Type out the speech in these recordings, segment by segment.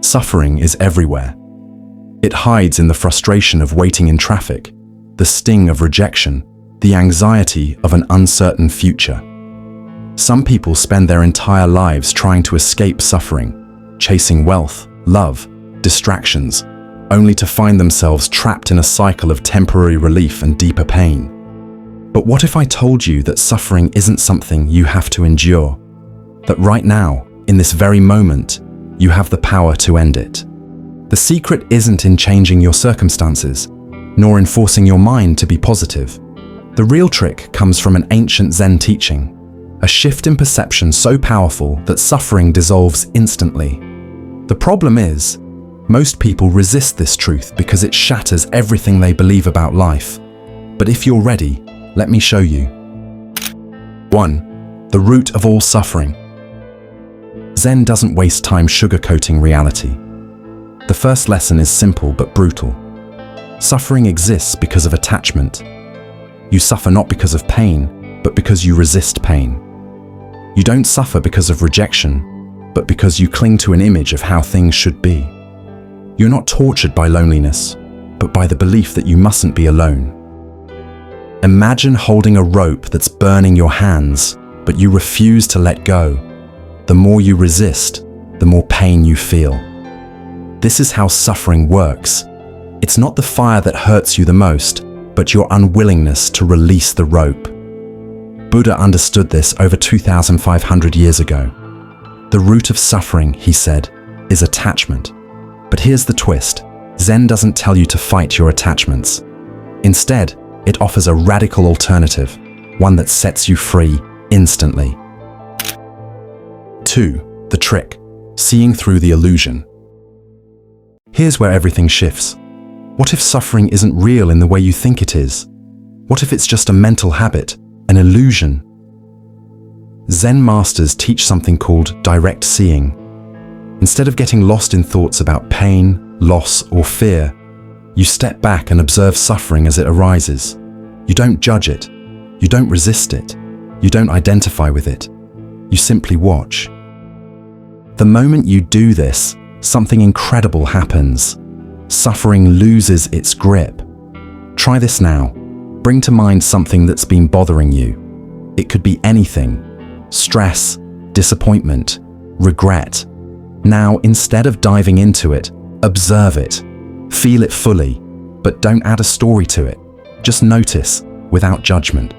Suffering is everywhere. It hides in the frustration of waiting in traffic, the sting of rejection, the anxiety of an uncertain future. Some people spend their entire lives trying to escape suffering, chasing wealth, love, distractions, only to find themselves trapped in a cycle of temporary relief and deeper pain. But what if I told you that suffering isn't something you have to endure? That right now, in this very moment, you have the power to end it. The secret isn't in changing your circumstances, nor in forcing your mind to be positive. The real trick comes from an ancient Zen teaching, a shift in perception so powerful that suffering dissolves instantly. The problem is, most people resist this truth because it shatters everything they believe about life. But if you're ready, let me show you. 1. The root of all suffering. Zen doesn't waste time sugarcoating reality. The first lesson is simple but brutal. Suffering exists because of attachment. You suffer not because of pain, but because you resist pain. You don't suffer because of rejection, but because you cling to an image of how things should be. You're not tortured by loneliness, but by the belief that you mustn't be alone. Imagine holding a rope that's burning your hands, but you refuse to let go. The more you resist, the more pain you feel. This is how suffering works. It's not the fire that hurts you the most, but your unwillingness to release the rope. Buddha understood this over 2,500 years ago. The root of suffering, he said, is attachment. But here's the twist. Zen doesn't tell you to fight your attachments. Instead, it offers a radical alternative, one that sets you free instantly. 2. The trick. Seeing through the illusion. Here's where everything shifts. What if suffering isn't real in the way you think it is? What if it's just a mental habit, an illusion? Zen masters teach something called direct seeing. Instead of getting lost in thoughts about pain, loss, or fear, you step back and observe suffering as it arises. You don't judge it. You don't resist it. You don't identify with it. You simply watch. The moment you do this, something incredible happens. Suffering loses its grip. Try this now. Bring to mind something that's been bothering you. It could be anything. Stress, disappointment, regret. Now, instead of diving into it, observe it. Feel it fully, but don't add a story to it. Just notice, without judgment.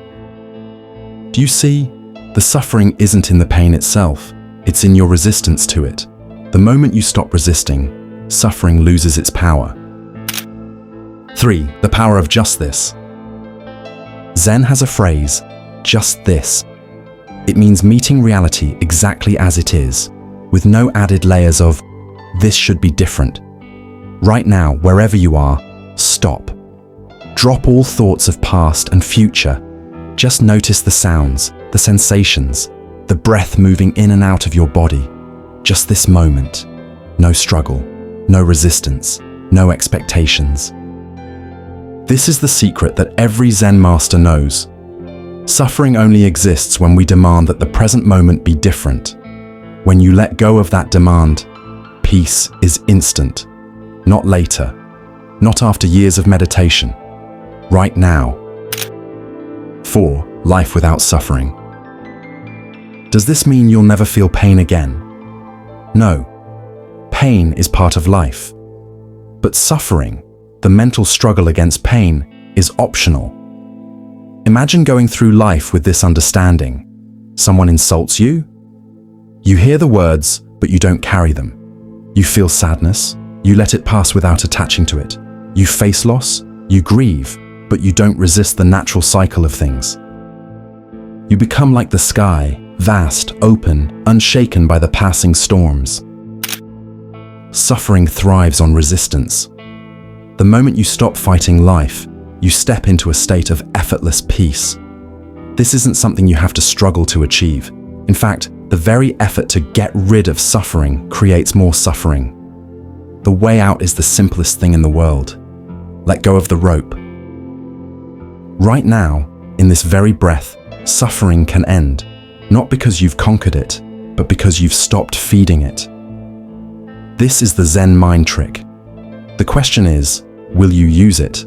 Do you see? The suffering isn't in the pain itself. It's in your resistance to it. The moment you stop resisting, suffering loses its power. 3. The power of just this. Zen has a phrase, just this. It means meeting reality exactly as it is, with no added layers of, this should be different. Right now, wherever you are, stop. Drop all thoughts of past and future. Just notice the sounds, the sensations, the breath moving in and out of your body. Just this moment. No struggle, no resistance, no expectations. This is the secret that every Zen master knows. Suffering only exists when we demand that the present moment be different. When you let go of that demand, peace is instant. Not later, not after years of meditation. Right now. 4. Life without suffering. Does this mean you'll never feel pain again? No. Pain is part of life. But suffering, the mental struggle against pain, is optional. Imagine going through life with this understanding. Someone insults you. You hear the words, but you don't carry them. You feel sadness. You let it pass without attaching to it. You face loss. You grieve, but you don't resist the natural cycle of things. You become like the sky, vast, open, unshaken by the passing storms. Suffering thrives on resistance. The moment you stop fighting life, you step into a state of effortless peace. This isn't something you have to struggle to achieve. In fact, the very effort to get rid of suffering creates more suffering. The way out is the simplest thing in the world. Let go of the rope. Right now, in this very breath, suffering can end, not because you've conquered it, but because you've stopped feeding it. This is the Zen mind trick. The question is, will you use it?